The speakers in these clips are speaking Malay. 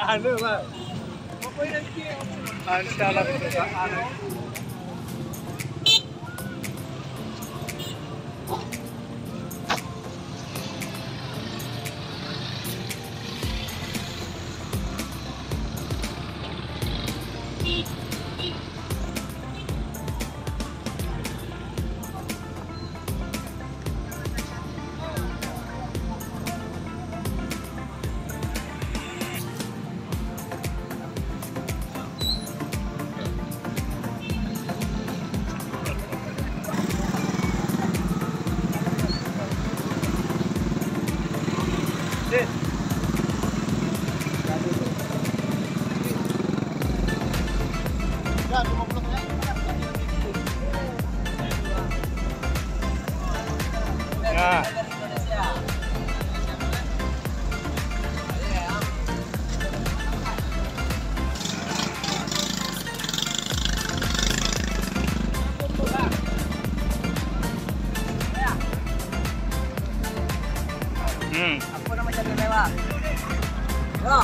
Ano ba? Ang sarap sa ano. Aku nama jaga lewat. Yo.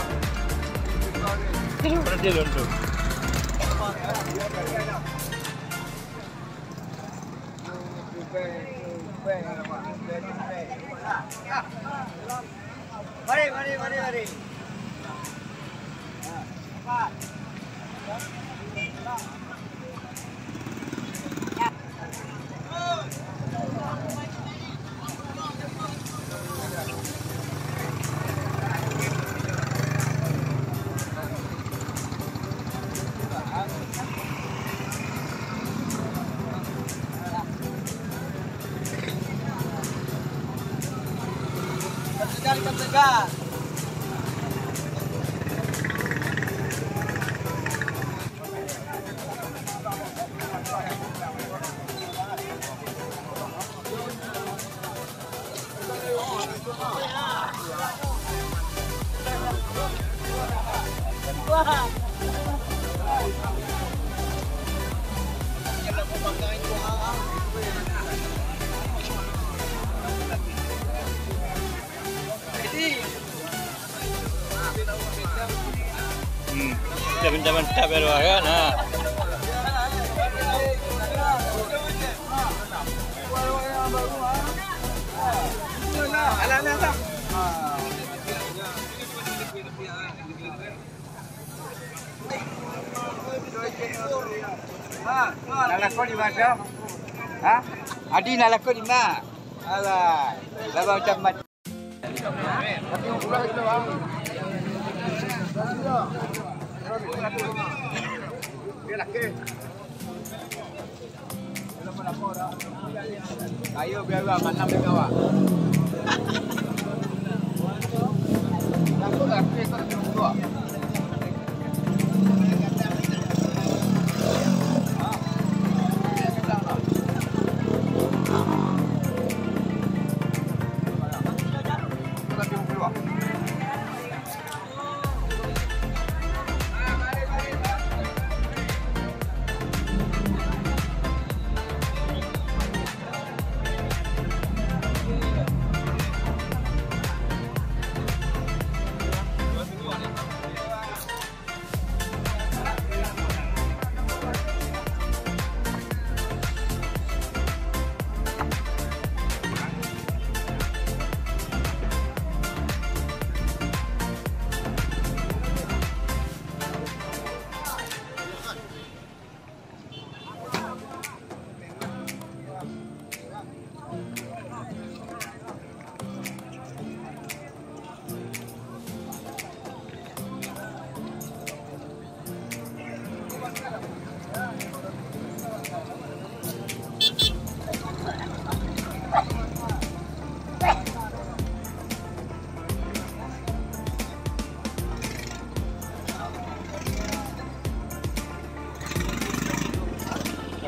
Berarti lonto. Mari. Tegar. Mantap ya kan? Nak lakon di mana? Ha? Adi nak lakon di mana? Alah, labang macam Ayo biar manam dia kawan. Aku dah kita dua.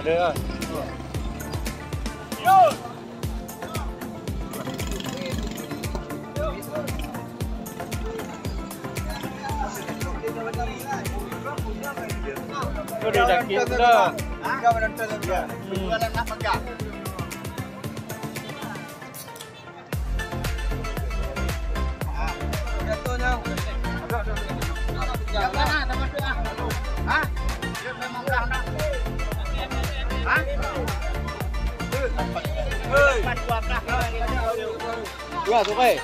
Ada. ada sakit dah. Kau menonton juga. Jualan nak pegang. Jatuhnya. Yang mana nama tu? Hah? Dia memang dah nak. Hah? Hei. Dua tu kai.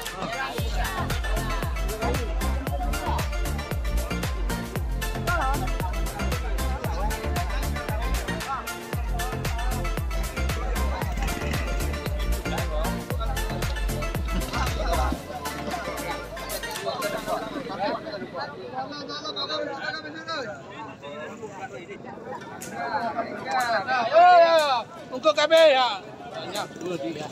Untuk kami ya. Banyak dua dia.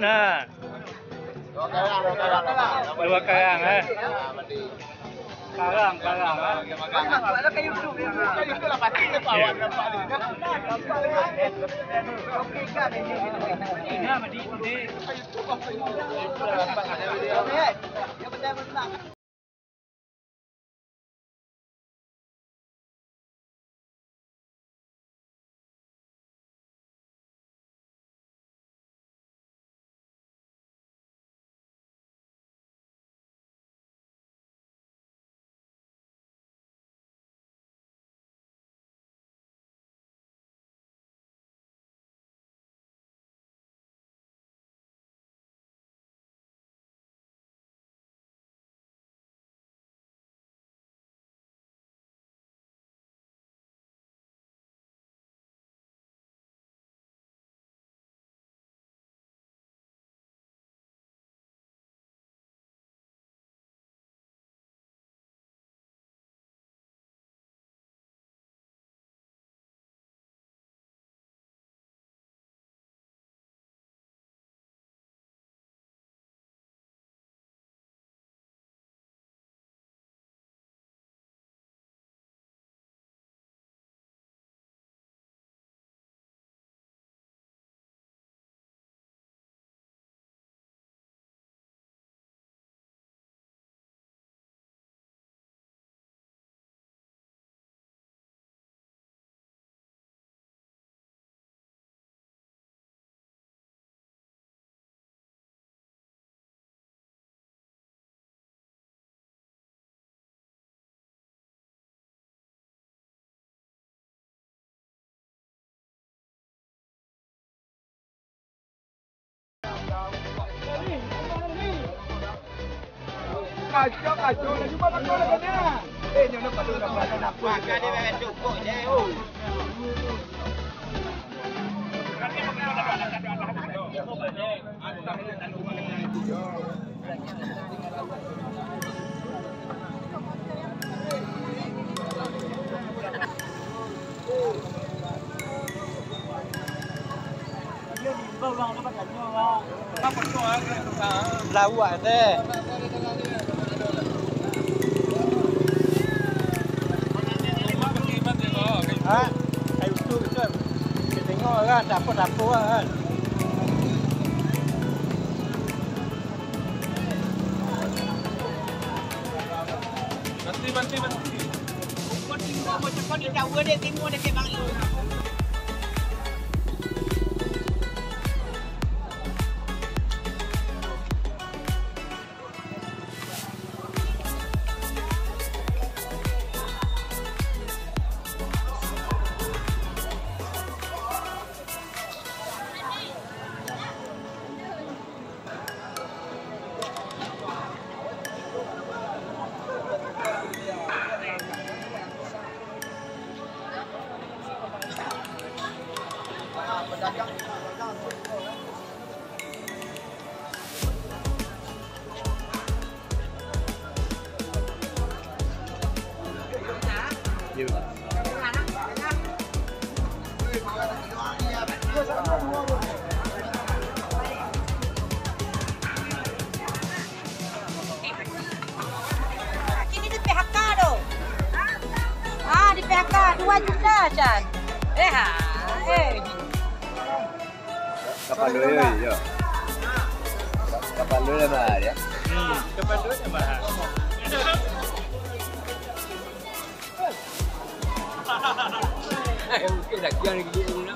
Nah. Dua karang Karang Ada kayu tu. Kayu tu lah pasti bawa berapa ni. Okey kan ini. Ini mesti ini. Kayu tu apa ini? Ya betul. Kacau lagi mana kau nak ni? Yang nak perlu nak buat. Makan dia memang cukup je. Lawak deh. Ha? Kayu tu betul. Kita tengok kan dapur-dapur kan. Bantu. Kau tengok macam kau ni tahu dia tengok dekat bang lu. dah, Chan. Kapal dulu ya. Kapal dulu mahal ya. Kapal dulu mahal. Mungkin dah kian lagi ni.